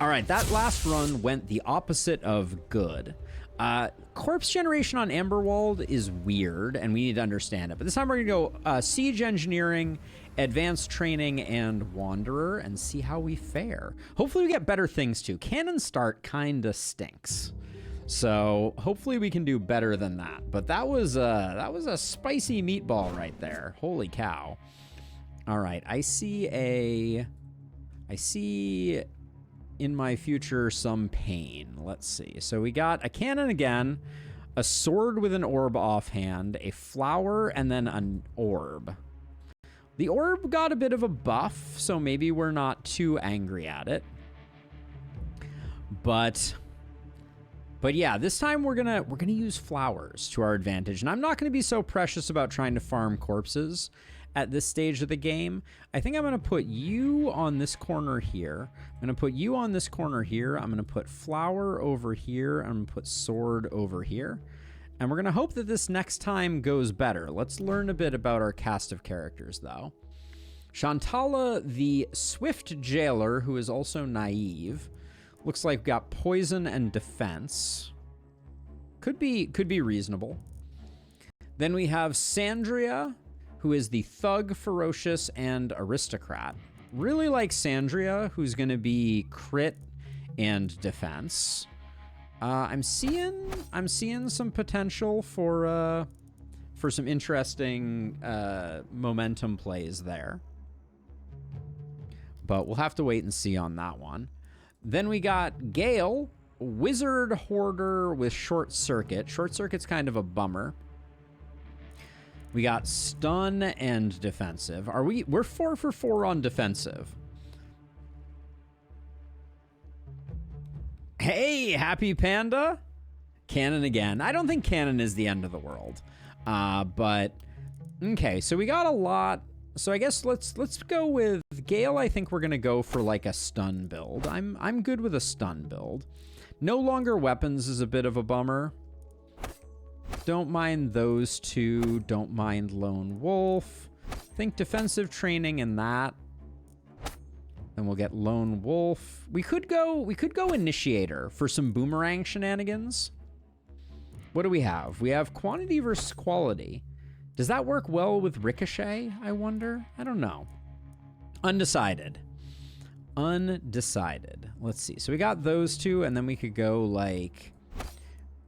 All right, that last run went the opposite of good. Corpse generation on Amberwald is weird, and we need to understand it. But this time we're going to go Siege Engineering, Advanced Training, and Wanderer, and see how we fare. Hopefully we get better things, too. Cannon Start kind of stinks. So hopefully we can do better than that. But that was a spicy meatball right there. Holy cow. All right, I see in my future some pain. Let's see. So we got a cannon again, a sword with an orb offhand, a flower, and then an orb. The orb got a bit of a buff, so maybe we're not too angry at it. But yeah, this time we're gonna use flowers to our advantage, and I'm not gonna be so precious about trying to farm corpses at this stage of the game. I think I'm going to put you on this corner here. I'm going to put you on this corner here. I'm going to put flower over here. I'm going to put sword over here. And we're going to hope that this next time goes better. Let's learn a bit about our cast of characters, though. Shantala, the swift jailer, who is also naive. Looks like we've got poison and defense. Could be reasonable. Then we have Sandria, who is the thug, ferocious, and aristocrat. Really like Sandria, who's going to be crit and defense. I'm seeing some potential for some interesting momentum plays there. But we'll have to wait and see on that one. Then we got Gale, wizard hoarder with short circuit. Short circuit's kind of a bummer. We got stun and defensive. We're 4 for 4 on defensive. Hey, Happy Panda. Cannon again. I don't think cannon is the end of the world. But okay, so we got a lot. So I guess let's go with Gale. I think we're gonna go for like a stun build. I'm good with a stun build. No longer weapons is a bit of a bummer. Don't mind those two. Don't mind Lone Wolf. Think defensive training and that. Then we'll get Lone Wolf. We could go Initiator for some boomerang shenanigans. What do we have? We have quantity versus quality. Does that work well with Ricochet, I wonder? I don't know. Undecided. Let's see. So we got those two, and then we could go like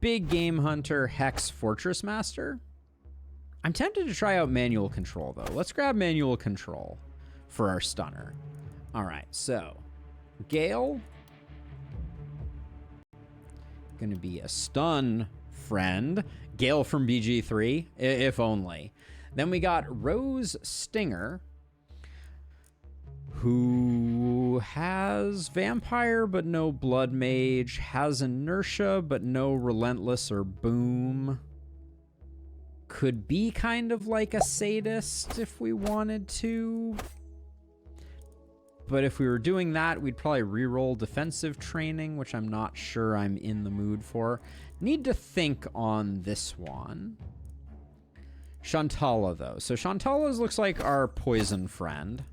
Big Game Hunter, Hex, Fortress Master. I'm tempted to try out manual control, though. Let's grab manual control for our stunner. All right, so Gale. Going to be a stun friend. Gale from BG3, if only. Then we got Rose Stinger, who has Vampire but no Blood Mage, has Inertia but no Relentless or Boom. Could be kind of like a sadist if we wanted to. But if we were doing that, we'd probably reroll defensive training, which I'm not sure I'm in the mood for. Need to think on this one. Shantala, though. So Shantala looks like our poison friend.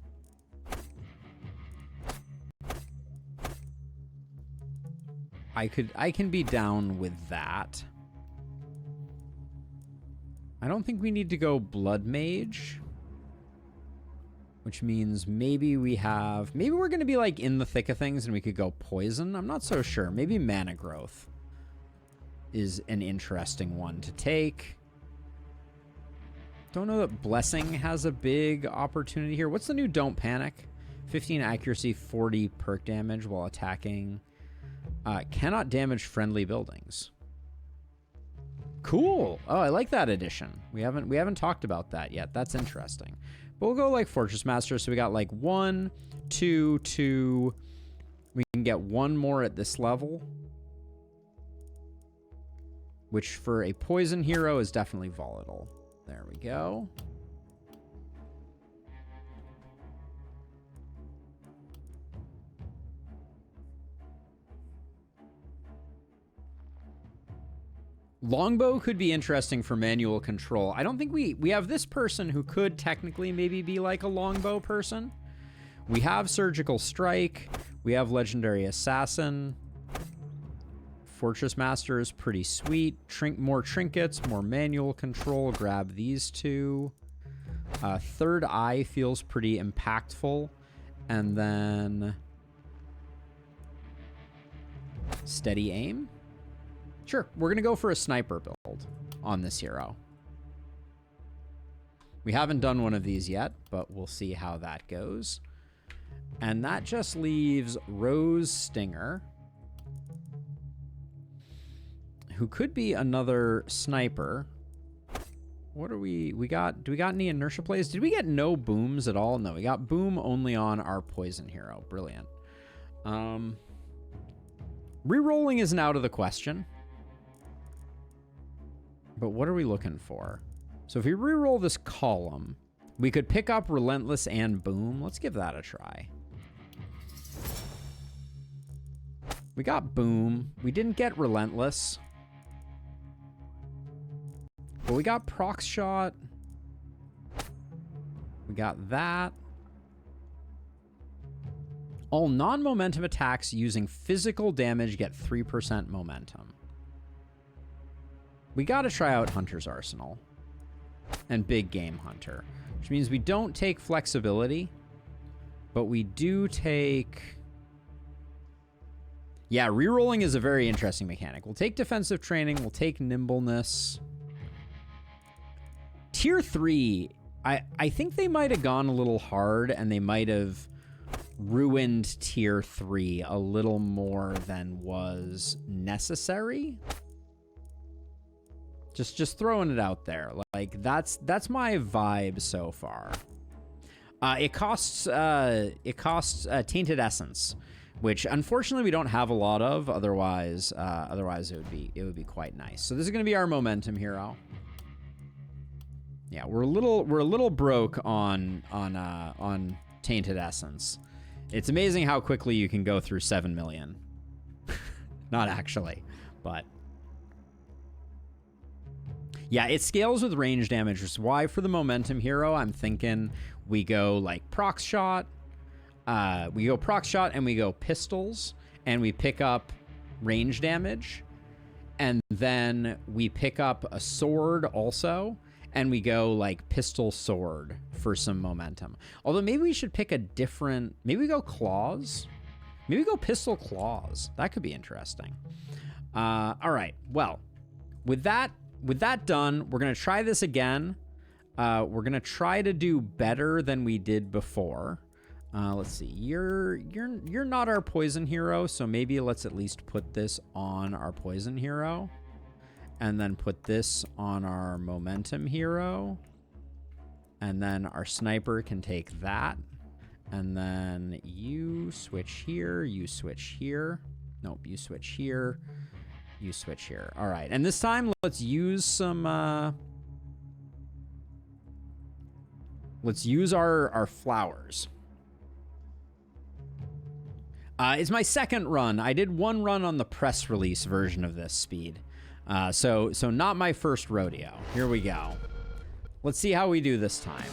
I can be down with that. I don't think we need to go Blood Mage. Which means maybe we're going to be like in the thick of things and we could go poison. I'm not so sure. Maybe Mana Growth is an interesting one to take. Don't know that Blessing has a big opportunity here. What's the new Don't Panic? 15 accuracy, 40 perk damage while attacking. Cannot damage friendly buildings. Cool. Oh, I like that addition. We haven't talked about that yet. That's interesting. But we'll go like Fortress Master. So we got like 1, 2, 2. We can get one more at this level, which for a poison hero is definitely volatile. There we go. Longbow could be interesting for manual control. I don't think we have this person who could technically maybe be like a longbow person. We have Surgical Strike. We have Legendary Assassin. Fortress Master is pretty sweet. More trinkets, more manual control. Grab these two. Third Eye feels pretty impactful. And then Steady Aim. Sure, we're going to go for a sniper build on this hero. We haven't done one of these yet, but we'll see how that goes. And that just leaves Rose Stinger, who could be another sniper. What are we got? Do we got any inertia plays? Did we get no booms at all? No, we got boom only on our poison hero. Brilliant. Rerolling isn't out of the question. But what are we looking for? So if we reroll this column, we could pick up Relentless and Boom. Let's give that a try. We got Boom. We didn't get Relentless. But we got Proc Shot. We got that. All non-momentum attacks using physical damage get 3% momentum. We gotta try out Hunter's Arsenal and Big Game Hunter, which means we don't take flexibility, but we do take... Yeah, rerolling is a very interesting mechanic. We'll take defensive training, we'll take nimbleness. Tier 3, I think they might have gone a little hard and they might have ruined Tier 3 a little more than was necessary. Just throwing it out there. Like that's my vibe so far. It costs Tainted Essence, which unfortunately we don't have a lot of. Otherwise it would be quite nice. So this is going to be our momentum hero. Yeah, we're a little broke on Tainted Essence. It's amazing how quickly you can go through 7 million. Not actually, but. Yeah, it scales with range damage, which is why for the momentum hero, I'm thinking we go like Proc Shot. We go Proc Shot and we go Pistols, and we pick up range damage. And then we pick up a sword also, and we go like Pistol Sword for some momentum. Although maybe we should pick a different, maybe we go Claws. Maybe we go Pistol Claws. That could be interesting. All right, well, with that done, we're gonna try this again. We're gonna try to do better than we did before. Let's see. You're not our poison hero, so maybe let's at least put this on our poison hero, and then put this on our momentum hero, and then our sniper can take that, and then you switch here. You switch here. Nope. You switch here. You switch here. All right. And this time, let's use some... let's use our flowers. It's my second run. I did one run on the press release version of this speed. So not my first rodeo. Here we go. Let's see how we do this time.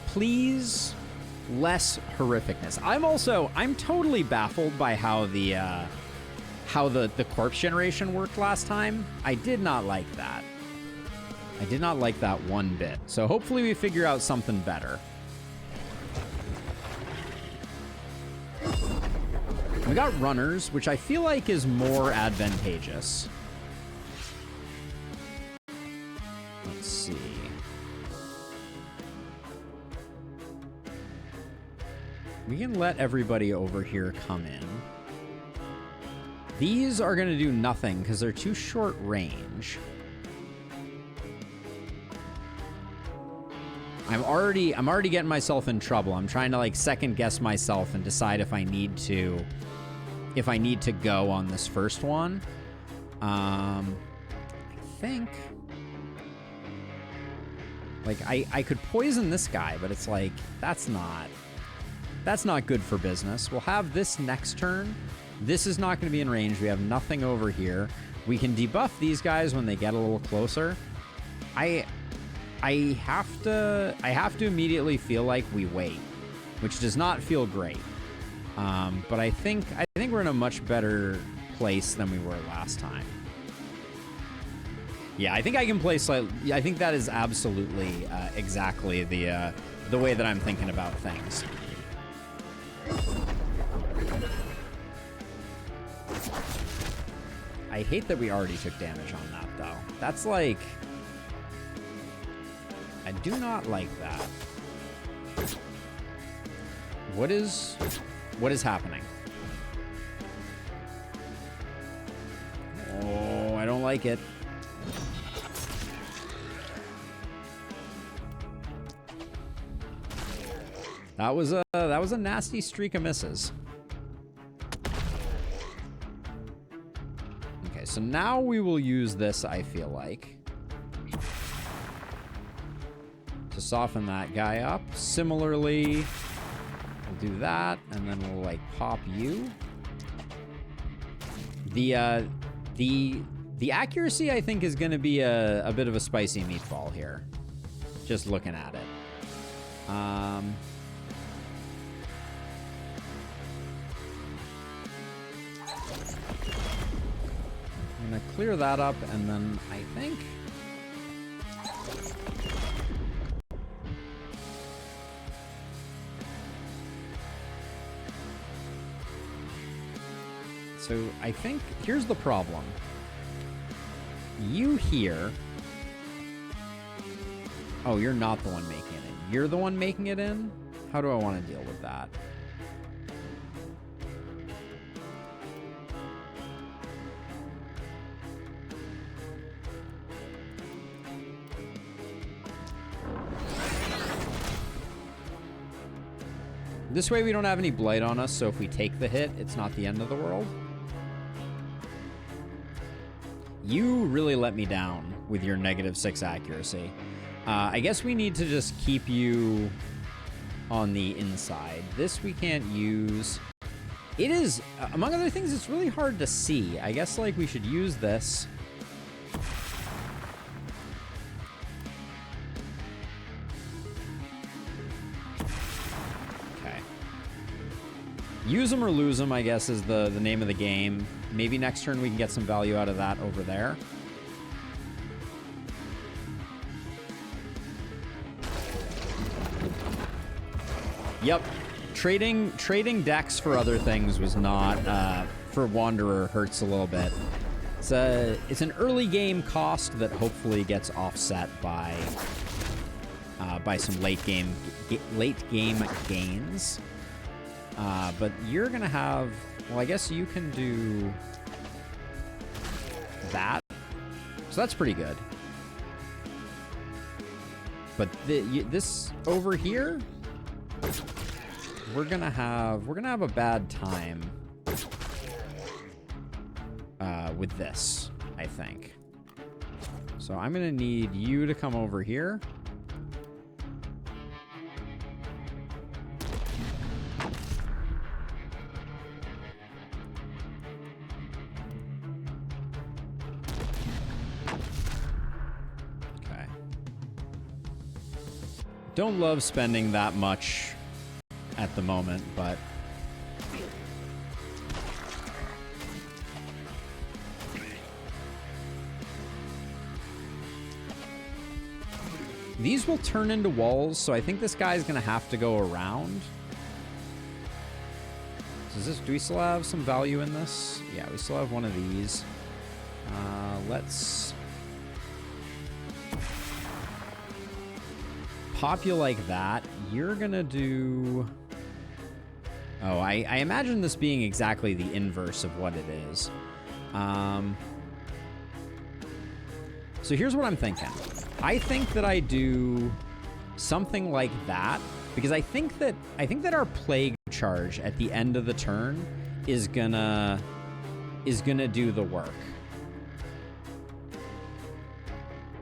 Please, less horrificness. I'm totally baffled by how the corpse generation worked last time. I did not like that. I did not like that one bit. So hopefully we figure out something better. We got runners, which I feel like is more advantageous. Let's see. We can let everybody over here come in. These are going to do nothing because they're too short range. I'm already getting myself in trouble. I'm trying to like second guess myself and decide if I need to go on this first one. I think like I could poison this guy, but it's like that's not good for business. We'll have this next turn. This is not going to be in range. We have nothing over here. We can debuff these guys when they get a little closer. I have to immediately feel like we wait, which does not feel great. But I think we're in a much better place than we were last time. Yeah, I think I can play slightly. I think that is absolutely exactly the way that I'm thinking about things. I hate that we already took damage on that, though. That's like... I do not like that. What is happening? Oh, I don't like it. That was a nasty streak of misses. Okay, so now we will use this, I feel like, to soften that guy up. Similarly, we'll do that, and then we'll like pop you. The accuracy, I think, is going to be a bit of a spicy meatball here. Just looking at it. I'm going to clear that up, and then I think... So I think here's the problem. You here... Oh, you're not the one making it in. You're the one making it in? How do I want to deal with that? This way we don't have any blight on us, so if we take the hit, it's not the end of the world. You really let me down with your -6 accuracy. I guess we need to just keep you on the inside. This we can't use. It is, among other things, it's really hard to see. I guess, like, we should use this. Okay. Use them or lose them, I guess, is the name of the game. Maybe next turn we can get some value out of that over there. Yep. Trading decks for other things was not, for Wanderer, hurts a little bit. It's an early game cost that hopefully gets offset by some late game gains. But you're gonna have, well, I guess you can do that. So that's pretty good. But this over here, we're gonna have a bad time with this, I think. So I'm gonna need you to come over here. Okay. Don't love spending that much at the moment, but these will turn into walls, so I think this guy's gonna have to go around. Do we still have some value in this? Yeah, we still have one of these. Let's pop you like that. You're gonna do... Oh, I imagine this being exactly the inverse of what it is. So here's what I'm thinking. I think that I do something like that, because I think that our plague charge at the end of the turn is gonna do the work.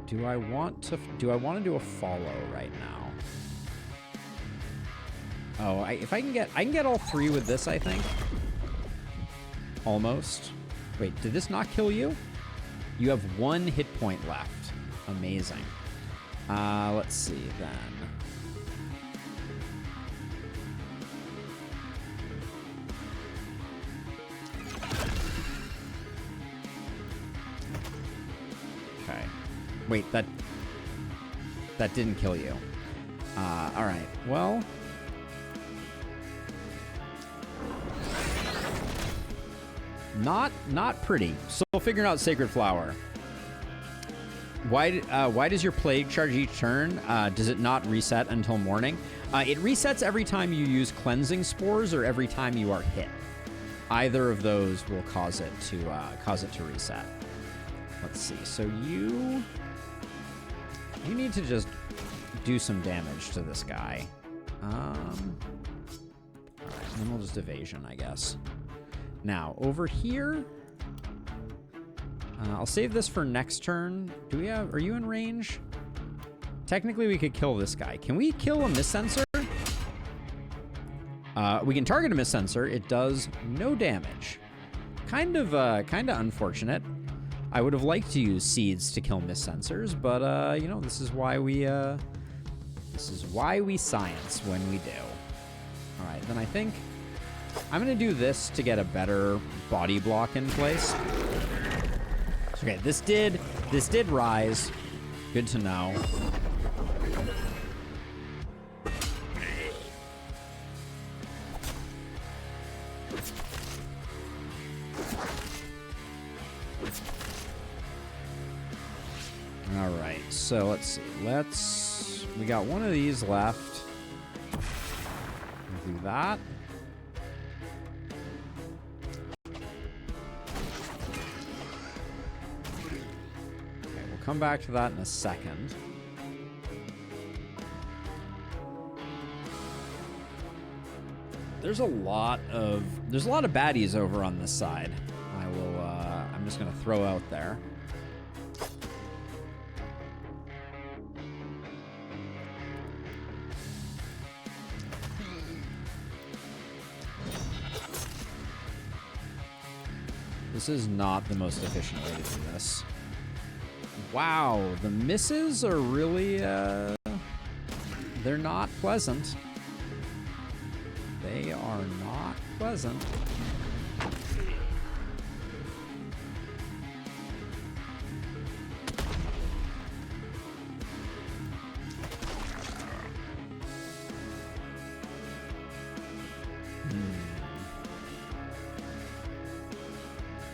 Do I want to do a follow right now? Oh, if I can get all three with this, I think. Almost. Wait, did this not kill you? You have 1 hit point left. Amazing. Let's see then. Wait, that didn't kill you. All right. Well, not pretty. Still figuring out Sacred Flower. Why does your plague charge each turn? Does it not reset until morning? It resets every time you use cleansing spores or every time you are hit. Either of those will cause it to reset. Let's see. So you need to just do some damage to this guy. All right, and then we'll just evasion, I guess. Now over here. I'll save this for next turn. Are you in range? Technically, we could kill this guy. Can we kill a Mist Sensor? We can target a Mist Sensor. It does no damage. Kind of unfortunate. I would have liked to use seeds to kill Mist Sensors, but you know, this is why we science when we do. All right, then I think I'm gonna do this to get a better body block in place. Okay, this did rise. Good to know. All right, so let's see. We got one of these left. We'll do that. Come back to that in a second. There's a lot of baddies over on this side. I'm just gonna throw out there. This is not the most efficient way to do this. Wow, the misses are really, they're not pleasant. They are not pleasant.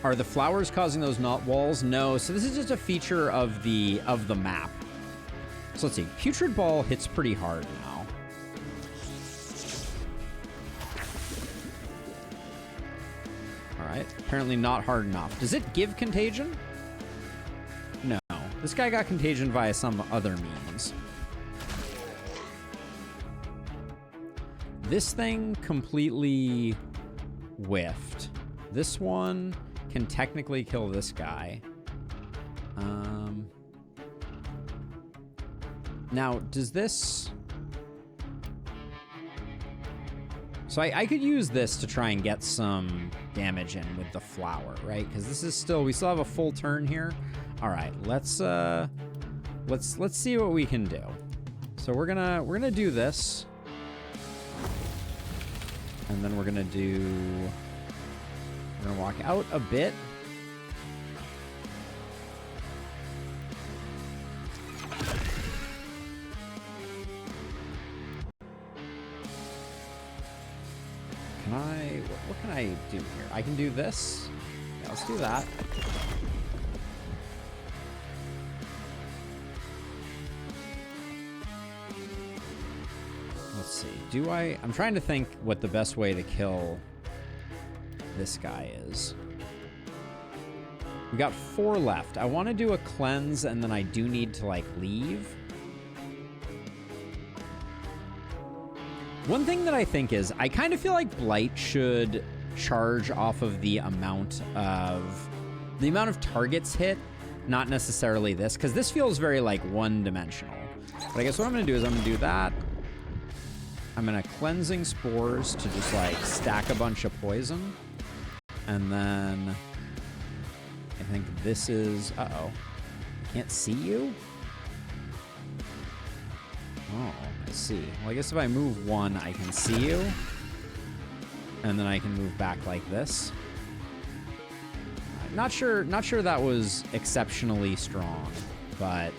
Are the flowers causing those knot walls? No. So this is just a feature of the map. So let's see. Putrid Ball hits pretty hard now. All right. Apparently not hard enough. Does it give contagion? No. This guy got contagion via some other means. This thing completely whiffed. This one can technically kill this guy. Now, does this... So I could use this to try and get some damage in with the flower, right? Because this is still... We still have a full turn here. All right, let's see what we can do. So we're gonna do this. And then we're gonna walk out a bit. What can I do here? I can do this. Yeah, let's do that. Let's see. I'm trying to think what the best way to kill this guy is. We got 4 left. I want to do a cleanse, and then I do need to, like, leave. One thing that I think is, I kind of feel like Blight should charge off of the amount of targets hit, not necessarily this, because this feels very, like, one-dimensional. But I guess what I'm going to do is I'm going to do that. I'm going to Cleansing Spores to just, like, stack a bunch of poison. And then I think this is... Uh-oh. Can't see you? Oh, I see. Well, I guess if I move 1, I can see you. And then I can move back like this. Not sure that was exceptionally strong, but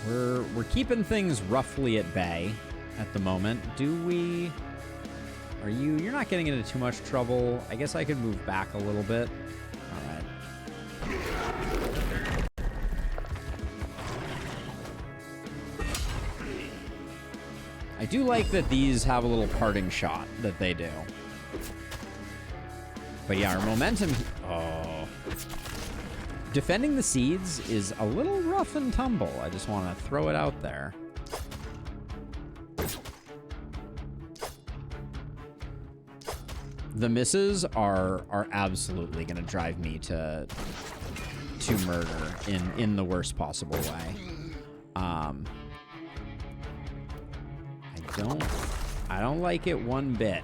We're keeping things roughly at bay at the moment. Do we... Are you... You're not getting into too much trouble. I guess I could move back a little bit. All right. I do like that these have a little parting shot that they do. But yeah, our momentum... Oh. Defending the seeds is a little rough and tumble. I just want to throw it out there. The misses are absolutely going to drive me to murder in the worst possible way. I don't like it one bit.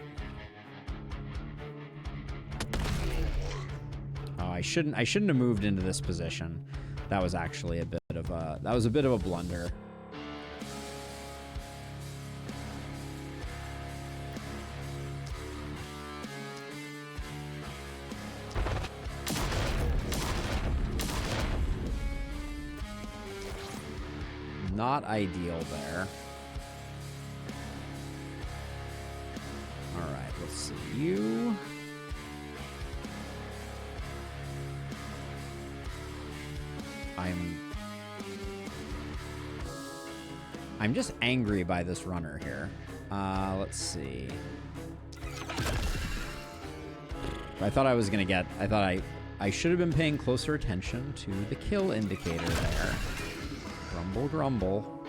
Oh, I shouldn't have moved into this position. That was actually a bit of a blunder. Not ideal there. All right, let's see. You... I'm just angry by this runner here. Let's see. I thought I was gonna get... I thought I should have been paying closer attention to the kill indicator there. Grumble, grumble.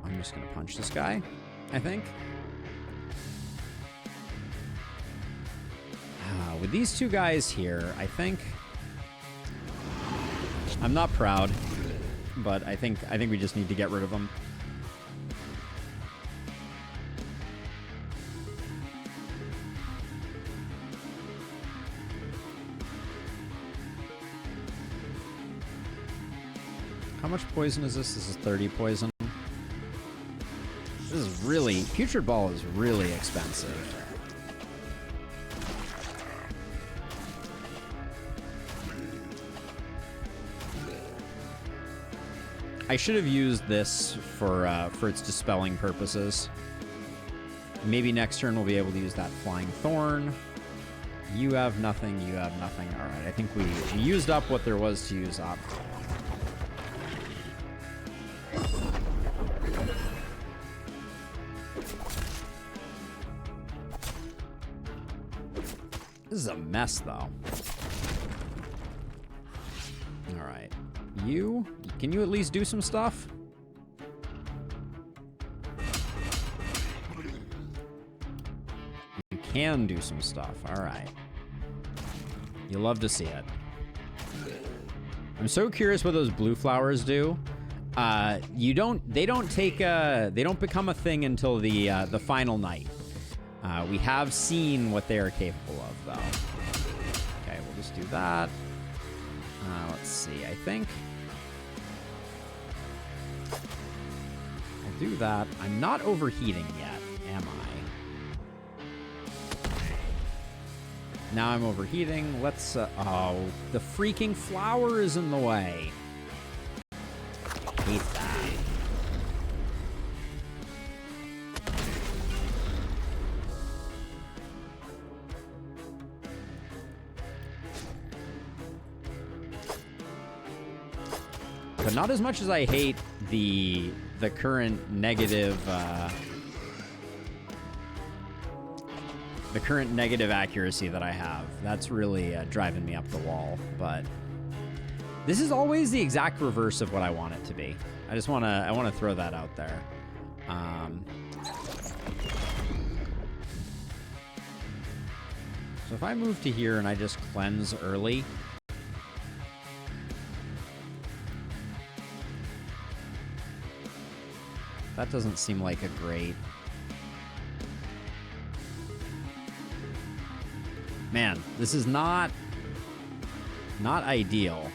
I'm just gonna punch this guy, I think. With these two guys here, I think... I'm not proud, but I think we just need to get rid of them. How much poison is this? This is 30 poison. This is really... Putrid Ball is really expensive. I should have used this for its dispelling purposes. Maybe next turn we'll be able to use that Flying Thorn. You have nothing, you have nothing. All right, I think we used up what there was to use up. This is a mess, though. All right. Can you at least do some stuff? You can do some stuff. All right. You love to see it. I'm so curious what those blue flowers do. They don't become a thing until the final night. We have seen what they are capable of, though. Okay, we'll just do that. Let's see. I think I'll do that. I'm not overheating yet, am I? Now I'm overheating. Let's... oh, the freaking flower is in the way. Hate that. But not as much as I hate the current negative accuracy that I have. That's really driving me up the wall. But this is always the exact reverse of what I want it to be. I want to throw that out there. So if I move to here and I just cleanse early. That doesn't seem like a great... Man, this is not ideal.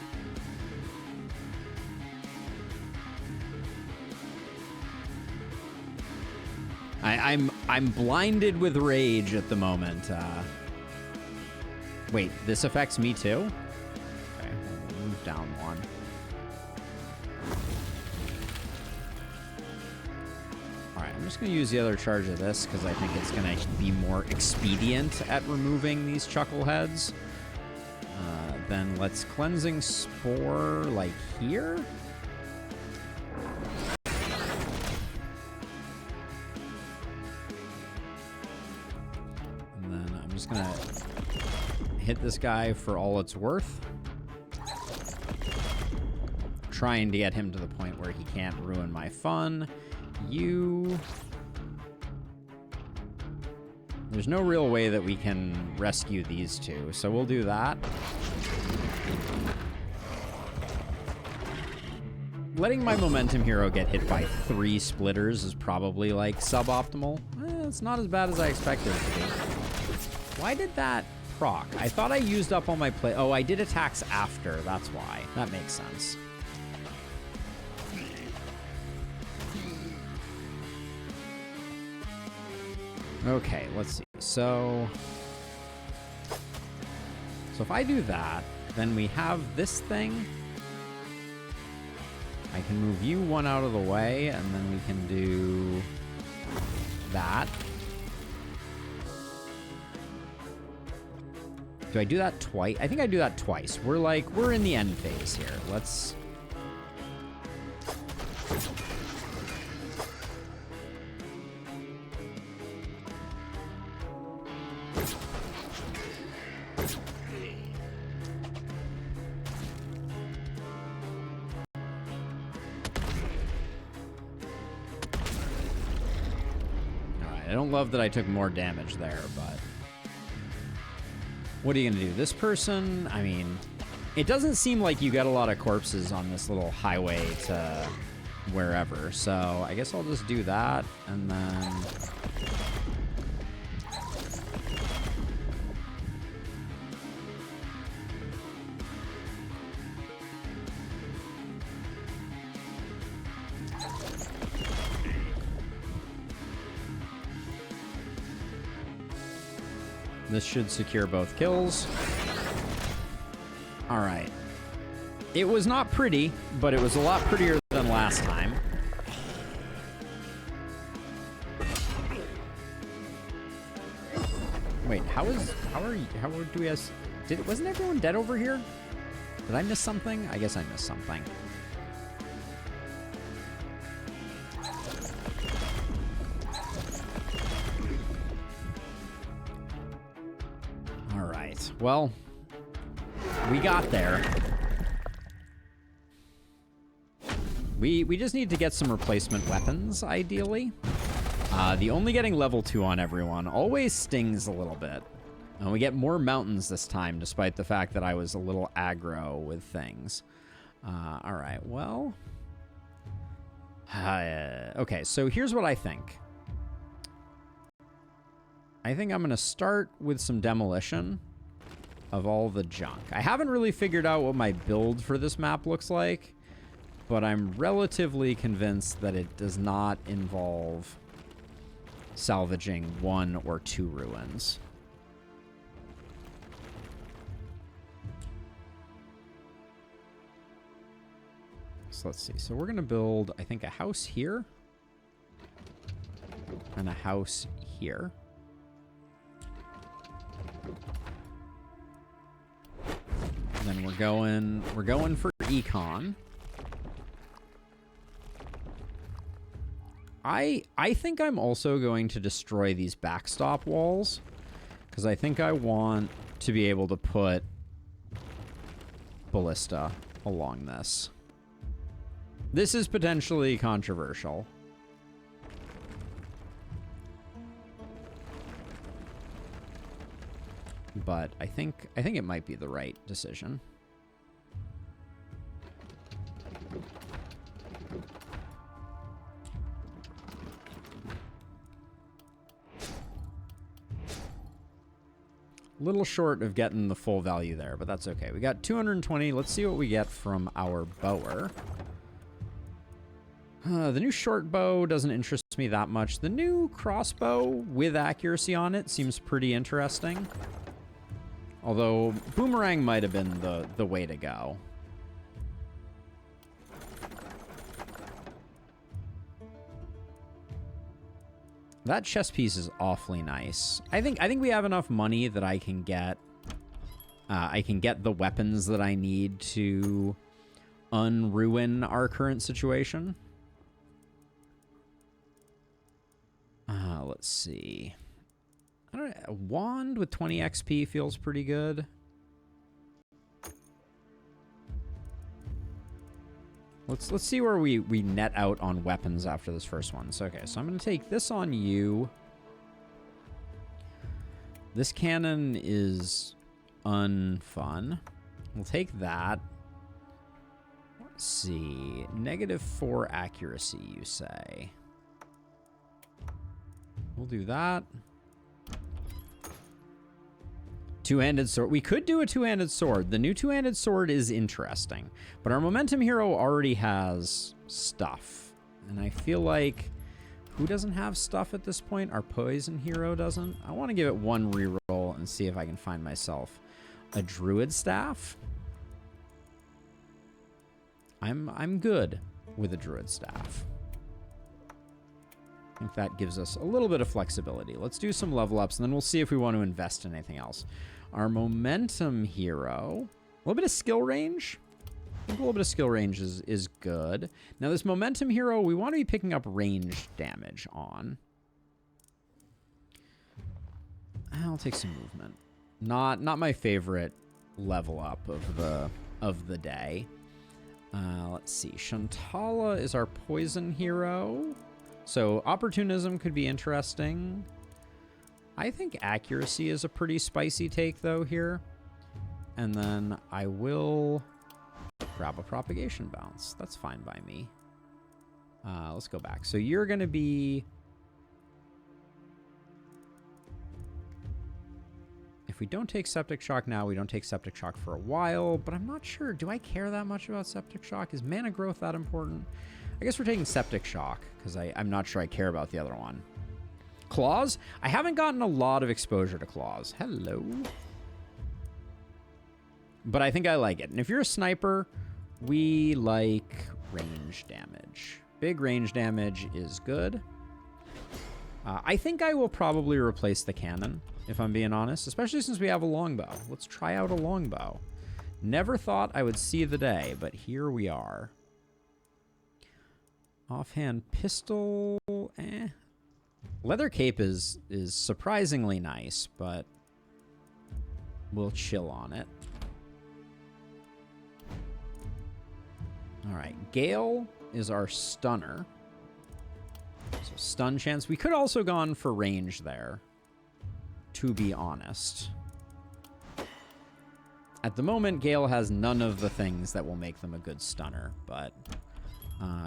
I'm blinded with rage at the moment. Wait, this affects me too? Okay, we'll move down one. Alright, I'm just going to use the other charge of this because I think it's going to be more expedient at removing these chuckleheads. Then let's Cleansing Spore, like, here? And then I'm just going to hit this guy for all it's worth. Trying to get him to the point where he can't ruin my fun. There's no real way that we can rescue these two, so we'll do that. Letting my momentum hero get hit by 3 splitters is probably, like, suboptimal. It's not as bad as I expected it to be. Why did that proc? I thought I used up all my play. Oh, I did attacks after. That's why. That makes sense. Okay, let's see. So if I do that, then we have this thing. I can move you one out of the way, and then we can do that. Do I do that twice? I think I do that twice. We're in the end phase here. Let's... I don't love that I took more damage there, but... What are you going to do? This person, I mean... It doesn't seem like you get a lot of corpses on this little highway to wherever, so I guess I'll just do that, and then... This should secure both kills. All right. It was not pretty, but it was a lot prettier than last time. Wait, wasn't everyone dead over here? Did I miss something? I guess I missed something. Well, we got there. We just need to get some replacement weapons, ideally. The only getting level 2 on everyone always stings a little bit. And we get more mountains this time, despite the fact that I was a little aggro with things. All right, well... okay, so here's what I think. I think I'm going to start with some demolition of all the junk. I haven't really figured out what my build for this map looks like, but I'm relatively convinced that it does not involve salvaging 1 or 2 ruins. So let's see. So we're going to build, I think, a house here and a house here. And then we're going for econ. I think I'm also going to destroy these backstop walls, because I think I want to be able to put ballista along this. This is potentially controversial. But I think it might be the right decision. A little short of getting the full value there, but that's okay. We got 220. Let's see what we get from our bower. The new short bow doesn't interest me that much. The new crossbow with accuracy on it seems pretty interesting. Although boomerang might have been the way to go. That chess piece is awfully nice. I think we have enough money that I can get the weapons that I need to unruin our current situation. Let's see. I don't know, a wand with 20 XP feels pretty good. Let's see where we net out on weapons after this first one. So, okay, so I'm going to take this on you. This cannon is unfun. We'll take that. Let's see. -4 accuracy, you say. We'll do that. Two-handed sword. We could do a two-handed sword. The new two-handed sword is interesting. But our momentum hero already has stuff. And I feel like... Who doesn't have stuff at this point? Our poison hero doesn't. I want to give it one reroll and see if I can find myself a druid staff. I'm good with a druid staff. I think that gives us a little bit of flexibility. Let's do some level ups, and then we'll see if we want to invest in anything else. Our momentum hero, a little bit of skill range. I think a little bit of skill range is good. Now, this momentum hero, we want to be picking up range damage on. I'll take some movement. Not my favorite level up of the day. Let's see. Shantala is our poison hero. So opportunism could be interesting. I think accuracy is a pretty spicy take, though, here. And then I will grab a propagation bounce. That's fine by me. Let's go back. So you're going to be... If we don't take Septic Shock now, we don't take Septic Shock for a while. But I'm not sure. Do I care that much about Septic Shock? Is mana growth that important? I guess we're taking Septic Shock, because I'm not sure I care about the other one. Claws? I haven't gotten a lot of exposure to Claws. Hello. But I think I like it. And if you're a sniper, we like range damage. Big range damage is good. I think I will probably replace the cannon, if I'm being honest, especially since we have a longbow. Let's try out a longbow. Never thought I would see the day, but here we are. Offhand pistol, Leather cape is surprisingly nice, but we'll chill on it. All right, Gale is our stunner. So stun chance. We could also gone for range there, to be honest. At the moment, Gale has none of the things that will make them a good stunner, but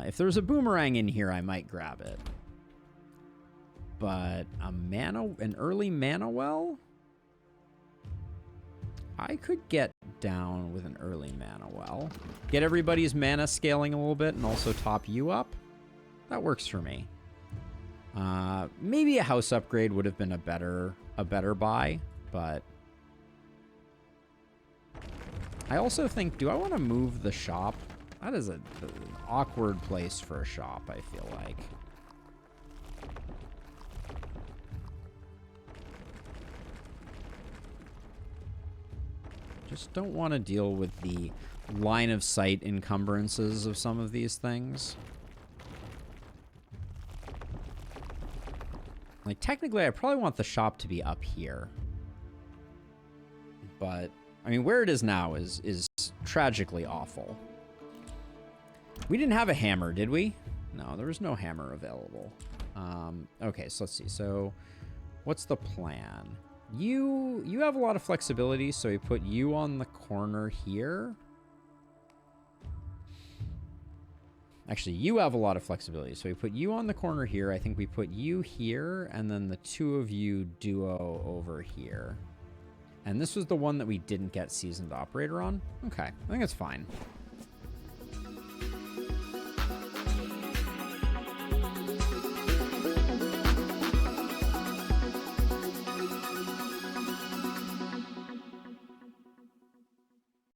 if there's a boomerang in here, I might grab it. But an early mana well? I could get down with an early mana well. Get everybody's mana scaling a little bit and also top you up. That works for me. Maybe a house upgrade would have been a better buy, but I also think, do I want to move the shop? That is an awkward place for a shop, I feel like. Just don't want to deal with the line of sight encumbrances of some of these things. Like, technically, I probably want the shop to be up here. But, I mean, where it is now is tragically awful. We didn't have a hammer, did we? No, there was no hammer available. Okay, so let's see. So, what's the plan? You have a lot of flexibility, so we put you on the corner here. Actually, you have a lot of flexibility, so we put you on the corner here. I think we put you here, and then the two of you duo over here. And this was the one that we didn't get Seasoned Operator on? Okay, I think it's fine.